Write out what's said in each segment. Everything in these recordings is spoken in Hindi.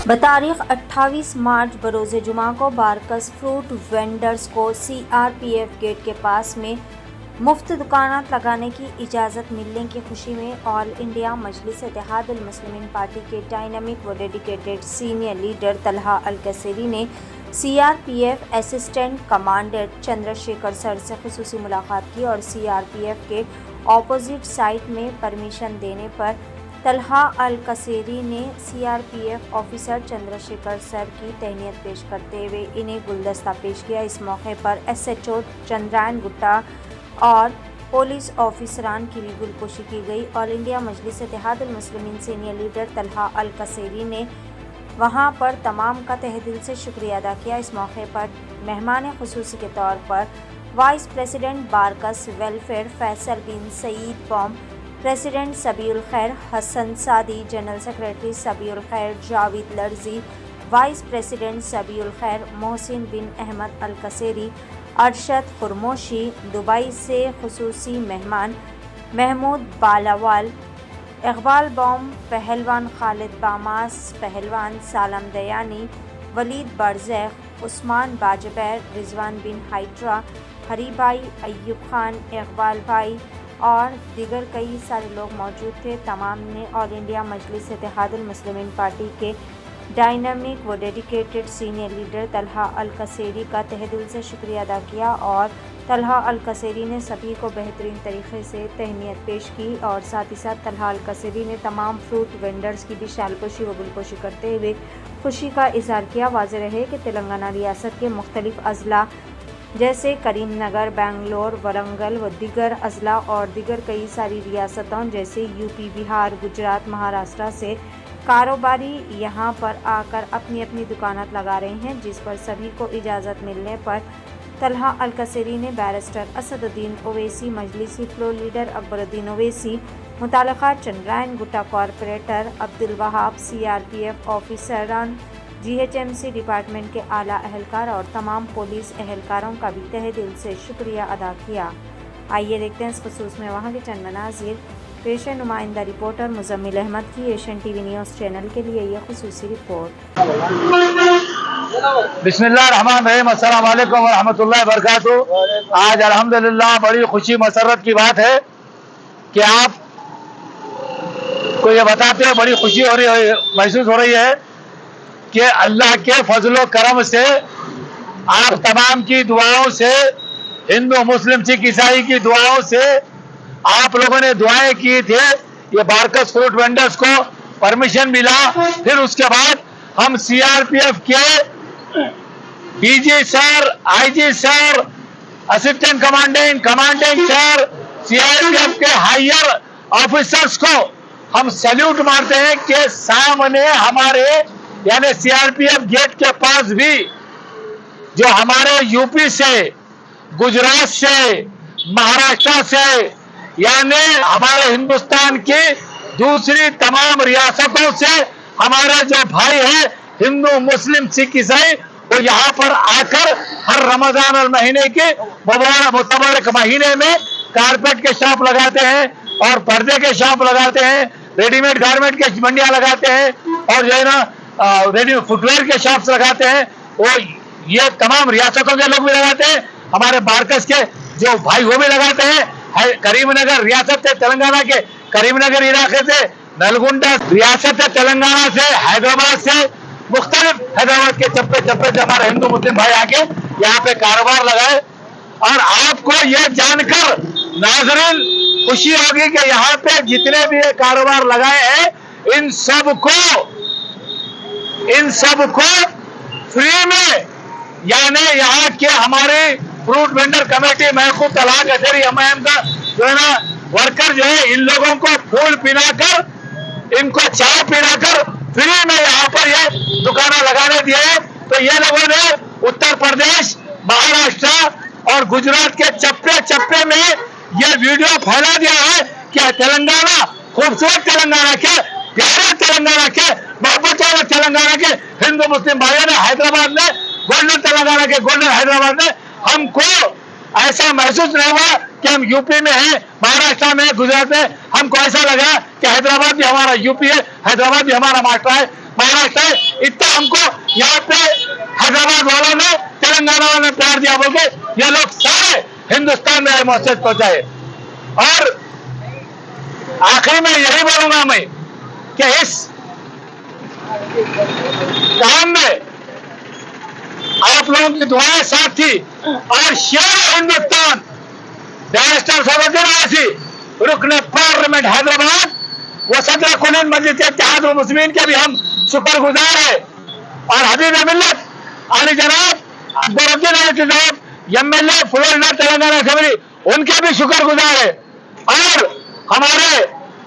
बतारीख 28 मार्च बरोज़ जुमा को बारकस फ्रूट वेंडर्स को CRPF गेट के पास में मुफ्त दुकानात लगाने की इजाज़त मिलने की खुशी में ऑल इंडिया मजलिस इत्तेहादुल मुस्लिमीन पार्टी के डायनामिक व dedicated senior leader Talha Al-Kaseri ने CRPF assistant commandant Chandrashekhar sir से खुसूसी मुलाकात की और CRPF के ऑपोजिट साइट में परमिशन देने पर तलहा अल-कसेरी ने CRPF ऑफिसर चंद्रशेखर सर की तहनीत पेश करते हुए इन्हें गुलदस्ता पेश किया। इस मौके पर SHO चंद्रायन गुट्टा और पुलिस ऑफिसरान की भी गुलपोशी की गई। ऑल इंडिया मजलिस इत्तेहादुल मुस्लिमीन सीनियर लीडर तलहा अल-कसेरी ने वहां पर तमाम का तहे दिल से शुक्रिया अदा किया। इस मौके पर मेहमान खुसूसी के तौर पर vice president Barkas welfare Faisal bin Saeed Baum, president Sabiul Khair Hasan Sadi, general secretary Sabiul Khair Javed Larji, vice president Sabiul Khair Mohsin bin Ahmed Al-Kaseri, Arshad Khurmoshi, Dubai से खुसूसी मेहमान महमूद बालावाल, इकबाल बॉम, पहलवान खालिद बामास, पहलवान सालम दयानी, वलीद बरज़ैख, उस्मान बाजबैर, रिजवान बिन हाइड्रा, हरी भाई, अय्यूब खान, इकबाल भाई और दीगर कई सारे लोग मौजूद थे। तमाम ने ऑल इंडिया मजलिस इत्तेहादुल मुस्लिमीन पार्टी के डायनामिक व डेडिकेटेड सीनियर लीडर तलहा अल-कसेरी का तहे दिल से शुक्रिया अदा किया और तलहा अल-कसेरी ने सभी को बेहतरीन तरीके से तहनीत पेश की और साथ ही साथ तलहा अल-कसेरी ने तमाम फ्रूट वेंडर्स की भी शालपोशी व गुलपोशी करते हुए खुशी का इजहार किया। वाज़ेह रहे कि तेलंगाना रियासत के मुख्तलिफ अजला जैसे करीमनगर, बेंगलोर, वरंगल व दीगर अजला और दीगर कई सारी रियासतों जैसे यूपी, बिहार, गुजरात, महाराष्ट्र से कारोबारी यहां पर आकर अपनी अपनी दुकानात लगा रहे हैं, जिस पर सभी को इजाज़त मिलने पर तलहा अल-कसेरी ने बैरिस्टर असदुद्दीन ओवैसी, मजलिसी फ्लोर लीडर अकबरुद्दीन ओवैसी, मुताल्लिका Chandrayangutta corporator Abdul Wahab, CRPF ऑफिसरान, GHMC डिपार्टमेंट के आला अहलकार और तमाम पुलिस अहलकारों का भी तहे दिल से शुक्रिया अदा किया। आइए देखते हैं इस खुसूस में वहाँ के चंद मनाज़िर। पेश है नुमाइंदा रिपोर्टर मुज़म्मिल अहमद की एशियन TV न्यूज़ चैनल के लिए यह खुसूसी रिपोर्ट। बिस्मिल्लाहिर्रहमानिर्रहीम, अस्सलाम वालेकुम व रहमतुल्लाहि व बरकातुहू। आज अल्हम्दुलिल्लाह बड़ी खुशी मसरत की बात है कि आप को ये बताते हुए बड़ी खुशी हो रही महसूस हो रही है कि अल्लाह के फजलो करम से आप तमाम की दुआओं से, हिंदू मुस्लिम सिख ईसाई की दुआओं से आप लोगों ने दुआएं की थे। ये बारकस फ्रूट वेंडर्स को परमिशन मिला, फिर उसके बाद हम CRPF के DG sir, IG sir, assistant commandant sir, CRPF के हायर ऑफिसर्स को हम सैल्यूट मारते हैं कि सामने हमारे यानी CRPF गेट के पास भी जो हमारे यूपी से, गुजरात से, महाराष्ट्र से यानी हमारे हिंदुस्तान की दूसरी तमाम रियासतों से हमारे जो भाई हैं हिंदू मुस्लिम सिख ईसाई, वो यहाँ पर आकर हर रमजान और महीने के मुबारक महीने में कारपेट के शॉप लगाते हैं और पर्दे के शॉप लगाते हैं, रेडीमेड गारमेंट के मंडियां लगाते हैं और जो है ना रेडी फुटवेयर के शॉप्स लगाते हैं। वो ये तमाम रियासतों के लोग भी लगाते हैं, हमारे बारकस के जो भाई वो भी लगाते हैं। करीमनगर रियासत है तेलंगाना के, करीमनगर इलाके से, नलगुंडा रियासत है तेलंगाना से, हैदराबाद से, मुख्तलिफ हैदराबाद के चप्पे चप्पे से हमारे हिंदू मुस्लिम भाई आके यहाँ पे कारोबार लगाए। और आपको ये जानकर नाज़रीन खुशी होगी कि यहाँ पे जितने भी ये कारोबार लगाए हैं इन सबको फ्री में यानी यहाँ के हमारे फ्रूट वेंडर कमेटी मैं खुद तलहा अल-कसेरी एमआईएम का जो है ना वर्कर जो है, इन लोगों को फूल पिलाकर, इनको चाय पिलाकर फ्री में यहाँ पर ये दुकानें लगाने दिए हैं। तो ये लोगों ने उत्तर प्रदेश, महाराष्ट्र और गुजरात के चप्पे चप्पे में ये वीडियो फैला दिया है कि तेलंगाना, खूबसूरत तेलंगाना के, प्यारे तेलंगाना के, मोहब्बत वाले तेलंगाना के हिंदू मुस्लिम भाइयों ने, हैदराबाद ने, गोल्डन तेलंगाना के, गोल्डन हैदराबाद ने, हमको ऐसा महसूस नहीं हुआ कि हम यूपी में हैं, महाराष्ट्र में, गुजरात में। हमको ऐसा लगा कि हैदराबाद भी हमारा यूपी है, हैदराबाद भी हमारा महाराष्ट्र है। महाराष्ट्र है, इतना हमको यहाँ पे हैदराबाद वालों ने, तेलंगाना वालों ने प्यार दिया बोल के ये लोग सारे हिंदुस्तान में मैसेज पहुंचाए। और आखिरी में यही बोलूंगा मैं कि इस काम में आप लोगों की दुआएं साथ थी और शेर हिंदुस्तान बैरिस्टर सफदुद्दीन ओवैसी रुकने पार्लियामेंट हैदराबाद वो सदर कुलीन मस्जिद इत्तेहाद मुस्लिमीन के भी हम शुक्रगुजार है। और हबीब मिल्लत अली जनाब अकबरुद्दीन ओवैसी साहब एमएलए फ्लोरिडा तेलंगाना असेंबली उनके भी शुक्रगुजार है। और हमारे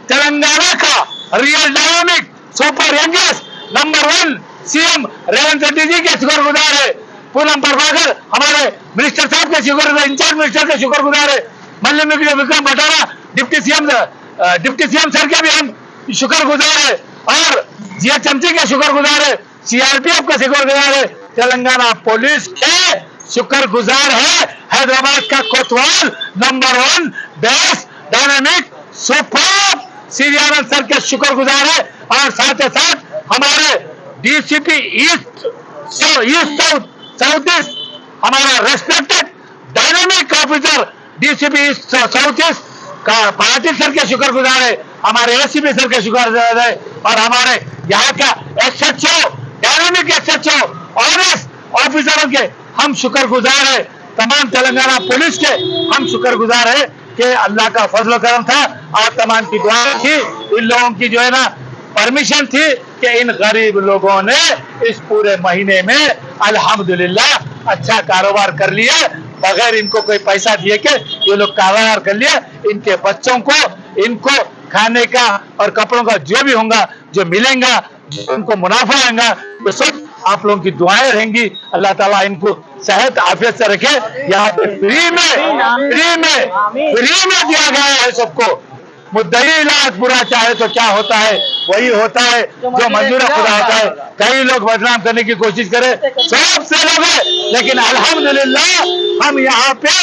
तेलंगाना का real dynamic super youngest number 1 CM Revanth Reddy ji के शुक्रगुजार है। पूनम प्रभाकर हमारे मिनिस्टर साहब के शुक्रगुजार, इंचार्ज मिनिस्टर के शुक्रगुजार है। मल्ल Vikram Bhatara deputy CM sir के भी हम शुक्रगुजार है। और जीएचएमसी के शुक्रगुजार है, सीआरपीएफ का शुक्रगुजार है, तेलंगाना पुलिस के शुक्रगुजार है, हैदराबाद का कोतवाल नंबर 1 बेस्ट डायनामिक सुपर सीरियानल सर के शुक्रगुजार है। और साथ ही साथ हमारे डीसीपी ईस्ट साउथ ईस्ट हमारा respected dynamic officer DCP east south east का पाटिल सर के शुक्रगुजार है, हमारे एसीपी सर के शुक्रगुजार है। और हमारे यहाँ का एसएचओ डायनामिक एसएचओ ऑनेस्ट ऑफिसरों के हम शुक्रगुजार है। तमाम तेलंगाना पुलिस के हम शुक्रगुजार है कि अल्लाह का फजल करम था और तमाम की दुआ थी, इन लोगों की जो है ना परमिशन थी कि इन गरीब लोगों ने इस पूरे महीने में अल्हम्दुलिल्लाह अच्छा कारोबार कर लिया, बगैर इनको कोई पैसा दिए के ये लोग कारोबार कर लिया। इनके बच्चों को इनको खाने का और कपड़ों का जो भी होगा, जो मिलेगा, जो उनको मुनाफा आएगा, वो सब आप लोगों की दुआएं रहेंगी। अल्लाह ताला इनको सेहत आफियत से रखे। यहाँ पे फ्री में दिया गया है सबको। मुद्दई इलाज बुरा चाहे तो क्या होता है, वही होता है जो मंजूर खुदा होता है। कई लोग बदनाम करने की कोशिश करें, सबसे लोग है, लेकिन अल्हम्दुलिल्लाह हम यहाँ पे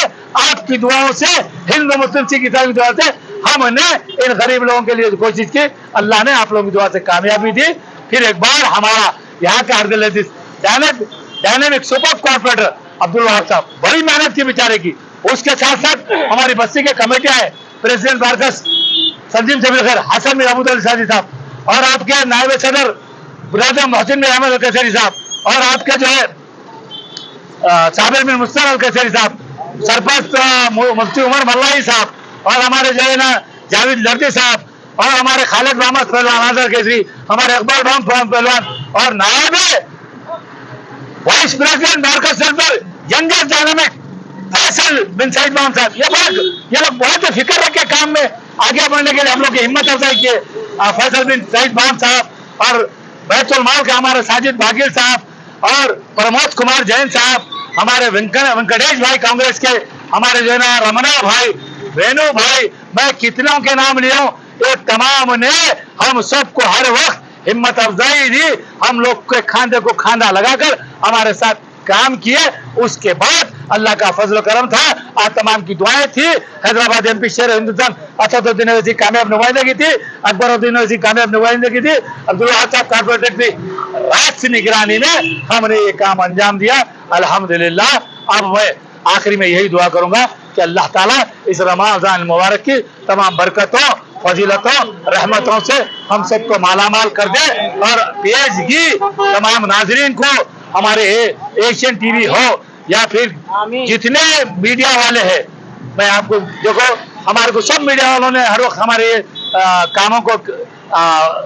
आपकी दुआओं से, हिंदू मुस्लिम सिख ईसाई की दुआ से हमने इन गरीब लोगों के लिए कोशिश की, अल्लाह ने आप लोगों की दुआ से कामयाबी दी। फिर एक बार हमारा यहाँ का dynamic super corporator Abdul Wahab साहब बड़ी मेहनत की बेचारे की, उसके साथ साथ हमारी बस्ती के कमेटियां है, प्रेसिडेंट बारकस संजीव जबीर हसन मिर अबूद अली सादी साहब, और आपके नायब सदर ब्रदर मोहसिन मिर अहमद अल कसरी साहब, और आपके जो है साबिर मिर मुस्तार अल कसरी साहब, सरपंच मुफ्ती उमर मल्लाई साहब, और हमारे जो है ना जावेद लर्दी साहब, और हमारे खालिद मोहम्मद पहलवान आजर केसरी, हमारे अकबर पहलवान, और नायब vice president Barkas center youngest dynamic Faisal bin Saeed Mohammed साहब, ये लोग बहुत फिक्र रखे काम में आगे बढ़ने के लिए हम लोग की हिम्मत अफजाई किए। फैसल बिन सईद मोहम्मद साहब और बैतुल माल का हमारे साजिद भागिल साहब, और प्रमोद कुमार जैन साहब, हमारे वेंकटेश भाई कांग्रेस के, हमारे जो है ना रमना भाई, वेणु भाई, मैं कितनों के नाम लिया हूँ, ये तमाम ने हम सबको हर वक्त हिम्मत अफजाई दी, हम लोग के खांधे को खांधा लगाकर हमारे साथ काम किए। उसके बाद अल्लाह का फजल करम था और तमाम की दुआएं थी। हैदराबाद एमपी शेर हिंदुस्तान असदुद्दीन ओवैसी कामयाब नुमाइंदगी थी, अकबरुद्दीन ओवैसी कामयाब नुमाइंदगी थी, अब्दुल वहाब साहब कारपोरेटर की रात की निगरानी में हमने ये काम अंजाम दिया अल्हम्दुलिल्लाह। अब मैं आखिरी में यही दुआ करूंगा कि अल्लाह ताला इस रमजान मुबारक की तमाम बरकतों, फजीलतों, रहमतों से हम सबको मालामाल कर दे, और पेशगी तमाम नाजरीन को, हमारे एशियन टीवी हो या फिर जितने मीडिया वाले हैं, मैं आपको देखो हमारे को सब मीडिया वालों ने हर वक्त हमारे कामों को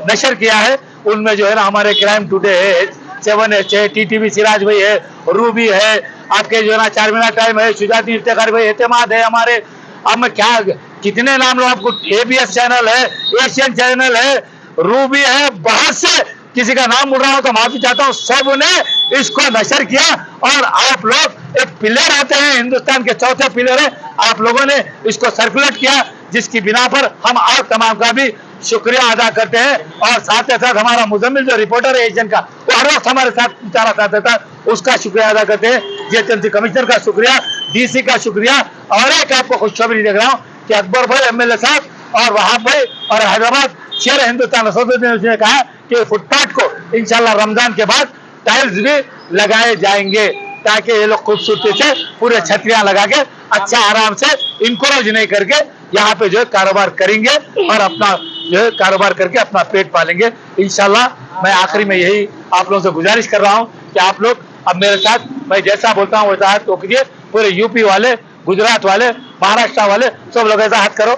नशर किया है। उनमें जो है ना हमारे क्राइम टुडे है, 7H है, टीटीवी सिराज भाई है, रूबी है, आपके जो है ना 4 मिनट टाइम है, शुजाती इफ्तिखार भाई, एतमाद है हमारे, अब मैं क्या कितने नाम लो आपको, एबीएस चैनल है, एशियन चैनल है, रूबी है, बहुत से किसी का नाम उड़ रहा हो तो माफी चाहता हूँ, सब ने इसको नशर किया। और आप लोग एक पिलर आते हैं, हिंदुस्तान के चौथे पिलर है, आप लोगों ने इसको सर्कुलेट किया, जिसकी बिना पर हम आप तमाम का भी शुक्रिया अदा करते हैं। और साथ ही साथ हमारा मुजम्मिल जो रिपोर्टर है एशियन का, वो हर वक्त हमारे साथ बेचारा साथ रहता है, उसका शुक्रिया अदा करते हैं। जीएचएमसी कमिश्नर का शुक्रिया, डीसी का शुक्रिया, और एक आपको खुशखबरी देख रहा हूँ कि अकबर भाई एमएलए साहब और वहाब भाई और हैदराबाद शेर हिंदुस्तान असदुद्दीन ने कहा कि फुटपाथ को इंशाल्लाह रमजान के बाद टाइल्स भी लगाए जाएंगे ताकि ये लोग खूबसूरती से पूरे छतरियां लगा के अच्छा आराम से इनकरेज नहीं करके यहाँ पे जो है कारोबार करेंगे और अपना जो है कारोबार करके अपना पेट पालेंगे इंशाल्लाह। मैं आखिरी में यही आप लोगों से गुजारिश कर रहा हूँ कि आप लोग अब मेरे साथ मैं जैसा बोलता हूँ वैसा हाथ तो कीजिए। पूरे यूपी वाले, गुजरात वाले, महाराष्ट्र वाले सब लोग ऐसा हाथ करो।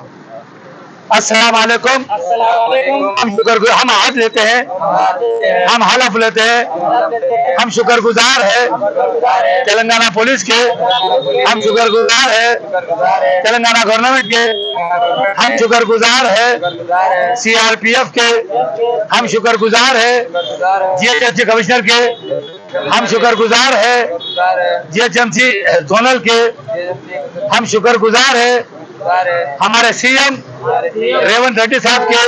अस्सलाम वालेकुम। हम हाथ लेते हैं, हम हलफ लेते हैं, हम शुक्रगुजार है तेलंगाना पुलिस के, हम शुक्रगुजार है तेलंगाना गवर्नमेंट के, हम शुक्रगुजार है सीआरपीएफ के, हम शुक्रगुजार है जीएचएमसी कमिश्नर के, हम शुक्रगुजार है जीएचएमसी जोनल के, हम शुक्रगुजार है हमारे सीएम रेवंत रेड्डी साहब के,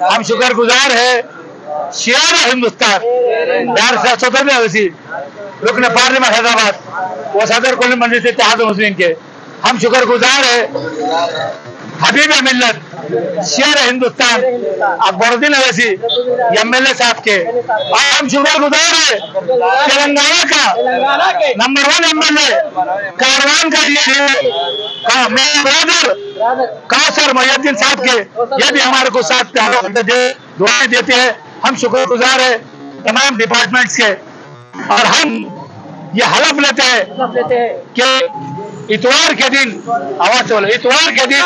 हम शुक्रगुजार है शेर हिंदुस्तान बिहार से स्वतंत्र वैसी रुकन पार्लियामेंट हैदराबाद वो सदर कुल मंडी से इत्तेहाद मुस्लिम के, हम शुक्रगुजार है हबीब मिल्लत शेर हिंदुस्तान अकबरुद्दीन अवैसी एमएलए साहब के, और हम शुक्रगुजार है तेलंगाना का नंबर 1 एमएलए कारवान का मेरे ब्रदर कौसर मोहिउद्दीन साहब के, ये भी हमारे को साथ दुआएं देते हैं। हम शुक्रगुजार है तमाम डिपार्टमेंट्स के, और हम ये हलफ लेते हैं कि इतवार के दिन आवाज बोलो, इतवार के दिन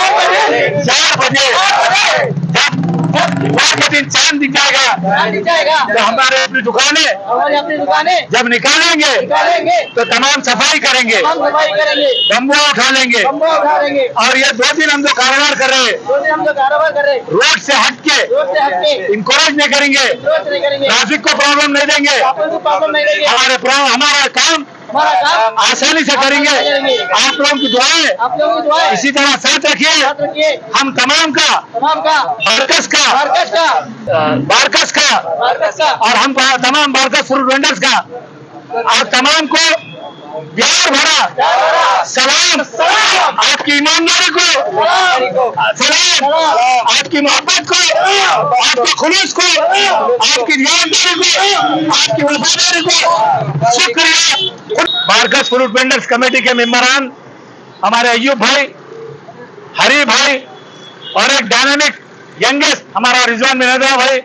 4 बजे इतवार के दिन चांद दिख जाएगा तो हमारे अपनी दुकानें जब निकालेंगे तो तमाम सफाई करेंगे, बम्बू उठा लेंगे, और ये 2 दिन हम जो कारोबार कर रहे हैं रोड से हट के इंकरेज नहीं करेंगे, ट्रैफिक को प्रॉब्लम नहीं देंगे, हमारा काम आसानी से करेंगे। आप लोगों की दुआएं इसी तरह साथ रखिए। हम तमाम का बारकस का और हम तमाम बारकस फ्रूट वेंडर्स का और तमाम को प्यार भरा सलाम, आपकी ईमानदारी को सलाम, आपकी मोहब्बत को, आपके खुलूस को, आपकी ईमानदारी को, आपकी वफादारी को शुक्रिया। बारकस फ्रूट वेंडर्स कमेटी के मेंबरान हमारे अय्यूब भाई, हरी भाई, और एक डायनामिक यंगेस्ट हमारा रिजवान मिनदा भाई,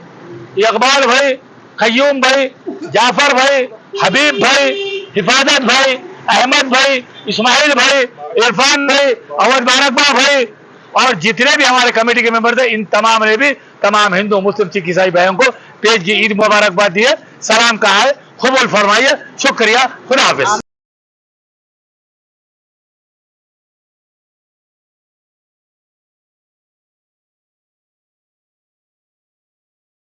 इकबाल भाई, खयूम भाई, जाफर भाई, हबीब भाई, हिफाजत भाई, अहमद भाई, इस्माइल भाई, इरफान भाई, अवध बारकबा भाई, और जितने भी हमारे कमेटी के मेंबर थे इन तमाम ने भी तमाम हिंदू मुस्लिम सिख ईसाई भाइयों को पेश की ईद मुबारकबाद दिए, सलाम कहा है, कबूल फरमाइए, शुक्रिया, खुदा हाफिज।